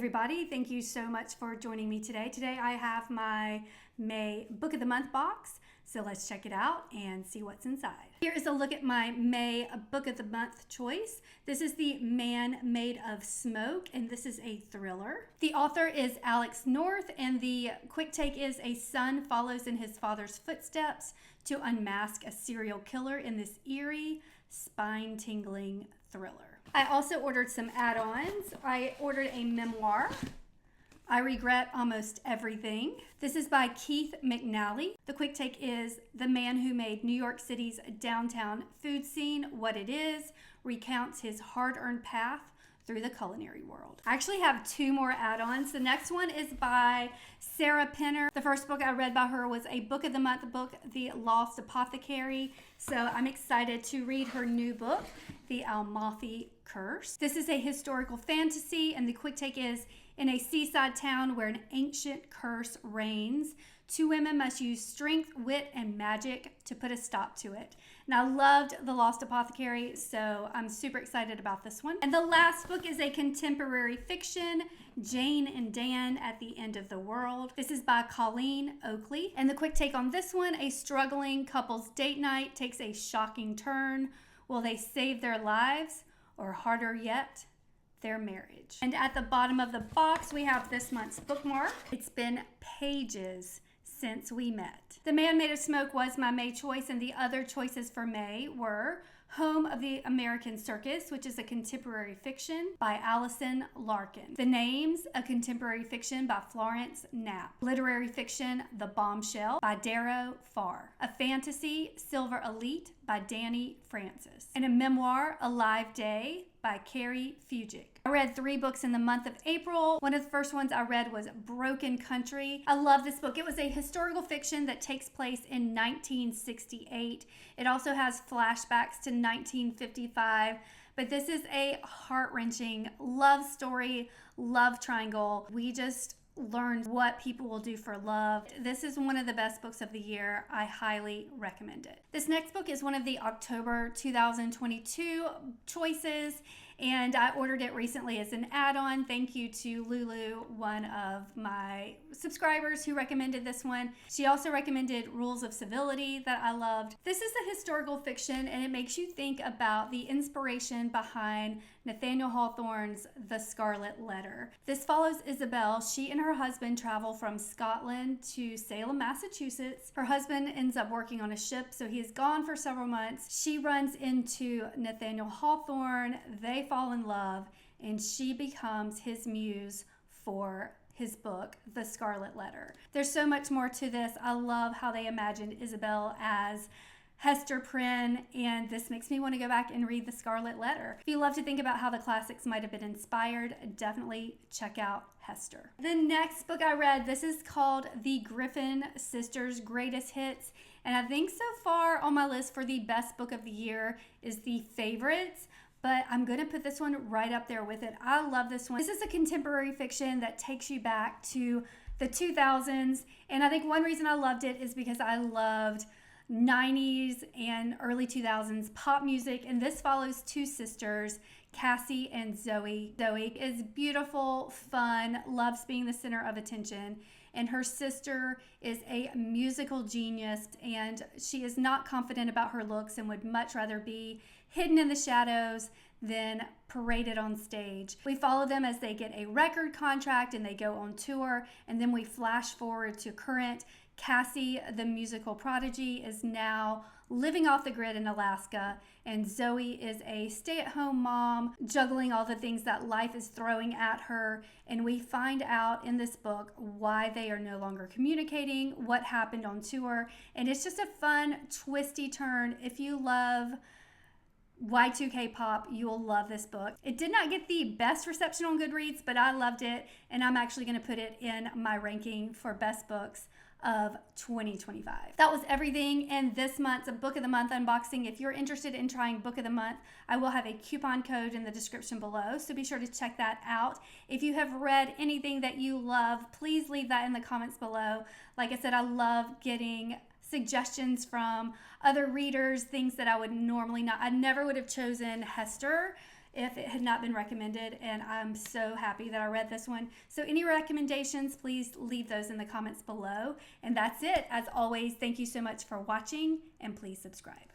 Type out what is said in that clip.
everybody, thank you so much for joining me today. Today I have my May Book of the Month box, so let's check it out and see what's inside. Here is a look at my May Book of the Month choice. This is The Man Made of Smoke, and this is a thriller. The author is Alex North, and the quick take is a son follows in his father's footsteps to unmask a serial killer in this eerie, spine-tingling thriller. I also ordered some add-ons. I ordered a memoir, I Regret Almost Everything. This is by Keith McNally. The quick take is the man who made New York City's downtown food scene what it is, recounts his hard-earned path through the culinary world. I actually have two more add-ons. The next one is by Sarah Penner. The first book I read by her was a Book of the Month book, The Lost Apothecary. So I'm excited to read her new book, The Amalfi Curse. This is a historical fantasy, and the quick take is, in a seaside town where an ancient curse reigns, two women must use strength, wit, and magic to put a stop to it. And I loved The Lost Apothecary, so I'm super excited about this one. And the last book is a contemporary fiction, Jane and Dan at the End of the World. This is by Colleen, Oakley. And the quick take on this one, a struggling couple's date night takes a shocking turn. Will they save their lives, or harder yet, their marriage? And at the bottom of the box, we have this month's bookmark. It's been pages since we met. The Man Made of Smoke was my May choice, and the other choices for May were Home of the American Circus, which is a contemporary fiction by Allison, Larkin. The Names, a contemporary fiction by Florence, Knapp. Literary fiction, The Bombshell by Darrow, Farr. A fantasy, Silver Elite by Dani, Francis. And a memoir, A Live Day by Karie, Fugett. I read 3 books in the month of April. One of the first ones I read was Broken Country. I love this book. It was a historical fiction that takes place in 1968. It also has flashbacks to 1955, but this is a heart-wrenching love story, love triangle. We just learned what people will do for love. This is one of the best books of the year. I highly recommend it. This next book is one of the October 2022 choices, and I ordered it recently as an add-on. Thank you to Lulu, one of my subscribers who recommended this one. She also recommended Rules of Civility that I loved. This is a historical fiction, and it makes you think about the inspiration behind Nathaniel Hawthorne's The Scarlet Letter. This follows Isabel. She and her husband travel from Scotland to Salem, Massachusetts. Her husband ends up working on a ship, so he is gone for several months. She runs into Nathaniel Hawthorne. They fall in love, and she becomes his muse for his book, The Scarlet Letter. There's so much more to this. I love how they imagined Isabel as Hester Prynne, and this makes me want to go back and read The Scarlet Letter. If you love to think about how the classics might have been inspired, definitely check out Hester. The next book I read, this is called The Griffin Sisters' Greatest Hits, and I think so far on my list for the best book of the year is The Favorites, but I'm going to put this one right up there with it. I love this one. This is a contemporary fiction that takes you back to the 2000s, and I think one reason I loved it is because I loved 90s and early 2000s pop music, and this follows 2 sisters, Cassie and Zoe. Zoe is beautiful, fun, loves being the center of attention, and her sister is a musical genius, and she is not confident about her looks and would much rather be hidden in the shadows than paraded on stage. We follow them as they get a record contract and they go on tour, and then we flash forward to current. Cassie, the musical prodigy, is now living off the grid in Alaska, and Zoe is a stay-at-home mom juggling all the things that life is throwing at her, and we find out in this book why they are no longer communicating, what happened on tour, and it's just a fun, twisty turn. If you love Y2K pop, you'll love this book. It did not get the best reception on Goodreads, but I loved it, and I'm actually going to put it in my ranking for best books of 2025. That was everything in this month's Book of the Month unboxing. If you're interested in trying Book of the Month, I will have a coupon code in the description below, so be sure to check that out. If you have read anything that you love, please leave that in the comments below. Like I said, I love getting suggestions from other readers, things that I would normally not. I never would have chosen Hester if it had not been recommended, and I'm so happy that I read this one. So any recommendations, please leave those in the comments below. And that's it. As always, thank you so much for watching, and please subscribe.